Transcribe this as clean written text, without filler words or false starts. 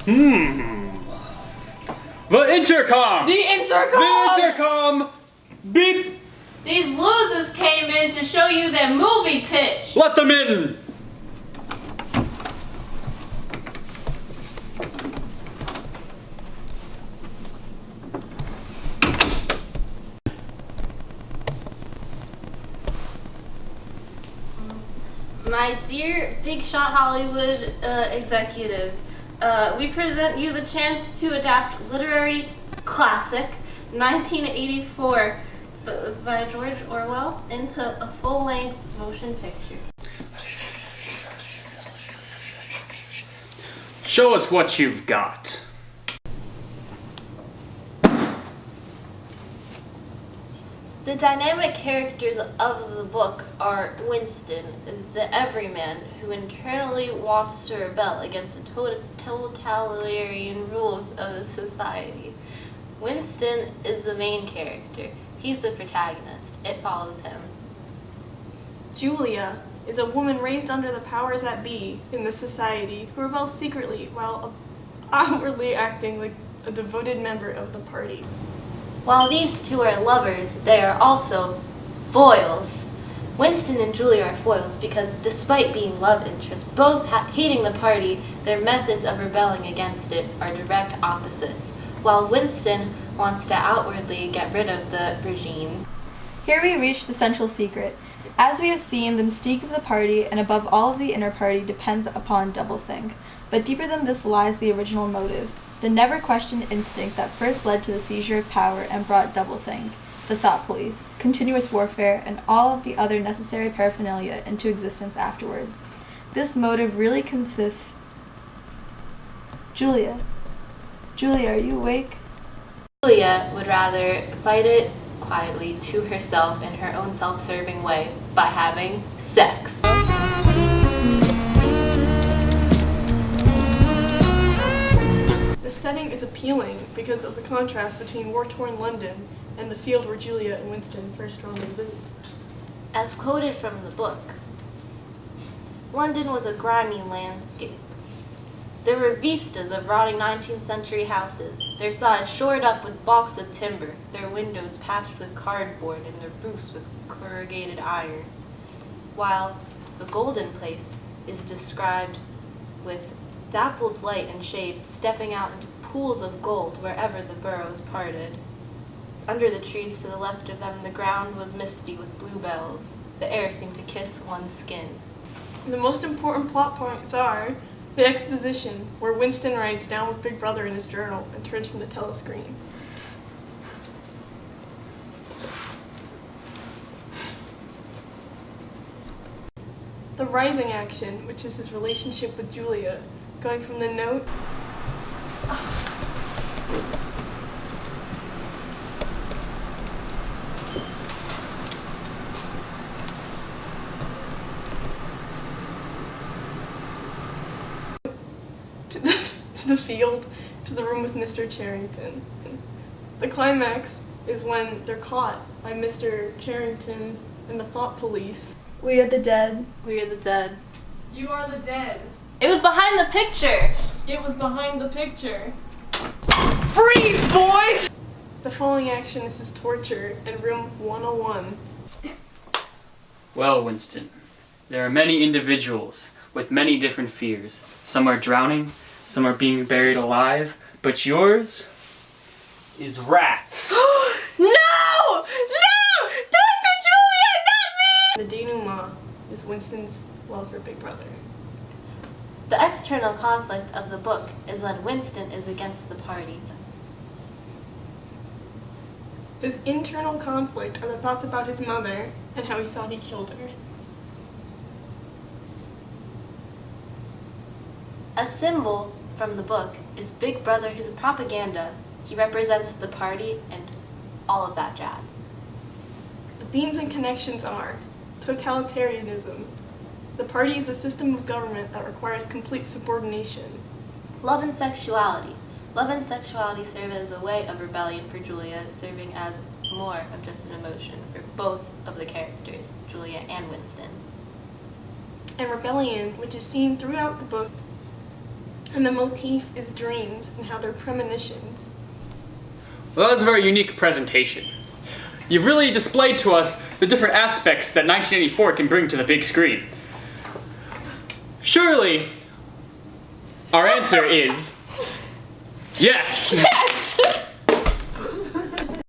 The intercom! The intercom! The intercom! Beep! These losers came in to show you their movie pitch. Let them in! My dear Big Shot Hollywood executives, we present you the chance to adapt literary classic 1984 by George Orwell into a full-length motion picture. Show us what you've got. The dynamic characters of the book are Winston, the everyman who internally wants to rebel against the totalitarian rules of the society. Winston is the main character. He's the protagonist. It follows him. Julia is a woman raised under the powers that be in the society who rebels secretly while outwardly acting like a devoted member of the party. While these two are lovers, they are also foils. Winston and Julia are foils because despite being love interests, both hating the party, their methods of rebelling against it are direct opposites. While Winston wants to outwardly get rid of the regime. Here we reach the central secret. As we have seen, the mystique of the party and above all of the inner party depends upon doublethink. But deeper than this lies the original motive, the never-questioned instinct that first led to the seizure of power and brought doublethink, the thought police, continuous warfare, and all of the other necessary paraphernalia into existence afterwards. This motive really consists... Julia, are you awake? Julia would rather fight it quietly to herself in her own self-serving way by having sex. The setting is appealing because of the contrast between war-torn London and the field where Julia and Winston first rendezvous. As quoted from the book, London was a grimy landscape. There were vistas of rotting 19th century houses, their sides shored up with balks of timber, their windows patched with cardboard and their roofs with corrugated iron, while the Golden Place is described with dappled light and shade stepping out into pools of gold wherever the burrows parted. Under the trees to the left of them, the ground was misty with bluebells. The air seemed to kiss one's skin. The most important plot points are the exposition, where Winston writes down with Big Brother in his journal and turns from the telescreen. The rising action, which is his relationship with Julia, going from the note to the field, to the room with Mr. Charrington. The climax is when they're caught by Mr. Charrington and the thought police. We are the dead. We are the dead. You are the dead. It was behind the picture! It was behind the picture. Freeze, boys! The following action is his torture in room 101. Well, Winston, there are many individuals with many different fears. Some are drowning, some are being buried alive, but yours is rats. No! No! Do it to Julia, not me! The denouement is Winston's love for Big Brother. The external conflict of the book is when Winston is against the party. His internal conflict are the thoughts about his mother and how he thought he killed her. A symbol from the book is Big Brother, his propaganda. He represents the party and all of that jazz. The themes and connections are totalitarianism. The party is a system of government that requires complete subordination. Love and sexuality. Love and sexuality serve as a way of rebellion for Julia, serving as more of just an emotion for both of the characters, Julia and Winston. And rebellion, which is seen throughout the book. And the motif is dreams and how they're premonitions. Well, that was a very unique presentation. You've really displayed to us the different aspects that 1984 can bring to the big screen. Surely, our answer is yes. Yes!